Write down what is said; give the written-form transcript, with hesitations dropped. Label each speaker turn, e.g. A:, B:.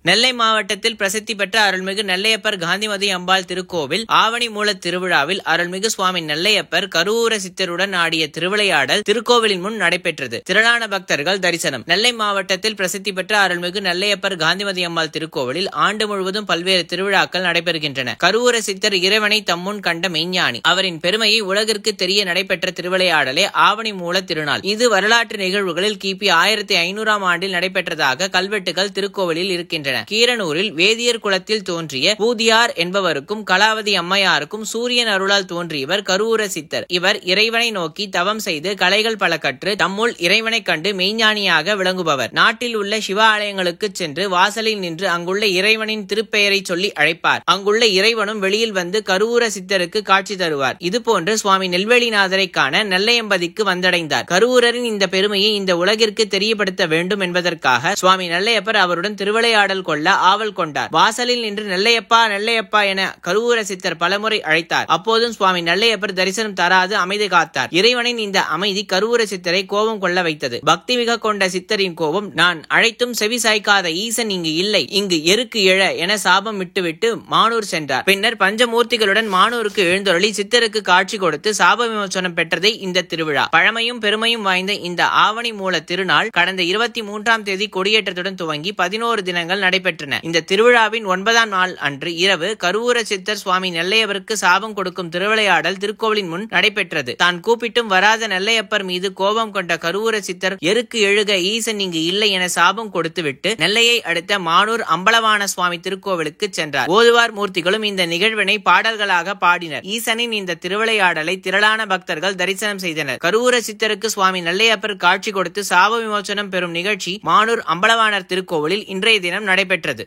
A: நெல்லை மாவட்டத்தில் பிரசித்தி பெற்ற அருள்மிகு நெல்லையப்பர் காந்திமதி அம்பாள் திருக்கோவில் ஆவணி மூல திருவிழாவில் அருள்மிகு சுவாமி நெல்லையப்பர் கருவூர சித்தருடன் ஆடிய திருவிளையாடல் திருக்கோவிலின் முன் நடைபெற்றது. திரளான பக்தர்கள் தரிசனம். நெல்லை மாவட்டத்தில் பிரசித்தி பெற்ற அருள்மிகு நெல்லையப்பர் காந்திமதி அம்பாள் திருக்கோவிலில் ஆண்டு முழுவதும் பல்வேறு திருவிழாக்கள் நடைபெறுகின்றன. கருவூர சித்தர் இறைவனை தம்முன் கண்ட மெய்ஞானி. அவரின் பெருமையை உலகிற்கு தெரிய நடைபெற்ற திருவிளையாடலே ஆவணி மூல திருநாள். இது வரலாற்று நிகழ்வுகளில் கிபி 1500ஆம் ஆண்டில் நடைபெற்றதாக கல்வெட்டுகள் திருக்கோவிலில் இருக்கின்றன. கீரனூரில் வேதியர் குலத்தில் தோன்றிய பூதியார் என்பவருக்கும் கலாவதி அம்மையாருக்கும் சூரியன் அருளால் தோன்றியவர் கருவூர சித்தர். இவர் இறைவனை நோக்கி தவம் செய்து கலைகள் பல கற்று தம்முள் இறைவனை கண்டு மெய்ஞானியாக விளங்குபவர். நாட்டில் உள்ள சிவ ஆலயங்களுக்கு சென்று வாசலில் நின்று அங்குள்ள இறைவனின் திருப்பெயரை சொல்லி அழைப்பார். அங்குள்ள இறைவனும் வெளியில் வந்து கருவூர சித்தருக்கு காட்சி தருவார். இதுபோன்று சுவாமி நெல்வேலிநாதரை காண நெல்லையம்பதிக்கு வந்தடைந்தார். கருவூரரின் இந்த பெருமையை இந்த உலகிற்கு தெரியப்படுத்த வேண்டும் என்பதற்காக சுவாமி நெல்லையப்பர் அவருடன் திருவிளையாடல் கொள்ள ஆவல் கொண்டார். வாசலில் நின்று நெல்லையப்பா நெல்லையப்பா என கருவூர சித்தர் பலமுறை அழைத்தார். அப்போதும் சுவாமி நெல்லையப்பர் தரிசனம் தராது அமைதி காத்தார். இறைவனின் இந்த அமைதி கருவூர சித்தரை கோபம் கொள்ள வைத்தது. பக்தி மிக கொண்ட சித்தரின் கோபம், நான் அழைத்தும் செவி சாய்க்காத ஈசன் இங்கு இல்லை, இங்கு எருக்கு எழ என சாபம் விட்டுவிட்டு மானூர் சென்றார். பின்னர் பஞ்சமூர்த்திகளுடன் மானூருக்கு எழுந்தருளி சித்தருக்கு காட்சி கொடுத்து சாப விமோசனம் பெற்றதை இந்த திருவிழா. பழமையும் பெருமையும் வாய்ந்த இந்த ஆவணி மூல திருநாள் கடந்த 23ஆம் தேதி கொடியேற்றத்துடன் துவங்கி 11 தினங்கள் நடைபெற்றன. இந்த திருவிழாவின் 9ஆம் நாள் அன்று இரவு கருவூர சித்தர் சுவாமி நெல்லையப்பருக்கு சாபம் கொடுக்கும் திருவிளையாடல் திருக்கோவிலின் முன் நடைபெற்றது. தான் கூப்பிட்டும் வராத நெல்லையப்பர் மீது கோபம் கொண்ட கருவூர சித்தர் எருக்கு எழுக ஈசன் இங்கு இல்லை என சாபம் கொடுத்துவிட்டு நெல்லையை அடுத்த மானூர் அம்பலவான சுவாமி திருக்கோவிலுக்கு சென்றார். ஓதுவார் மூர்த்திகளும் இந்த நிகழ்வினை பாடல்களாக பாடினர். ஈசனின் இந்த திருவிளையாடலை திரளான பக்தர்கள் தரிசனம் செய்தனர். கருவூர சித்தருக்கு சுவாமி நெல்லையப்பர் காட்சி கொடுத்து சாப விமோசனம் பெறும் நிகழ்ச்சி மானூர் அம்பலவாணர் திருக்கோவிலில் இன்றைய தினம் நடைபெற்றது.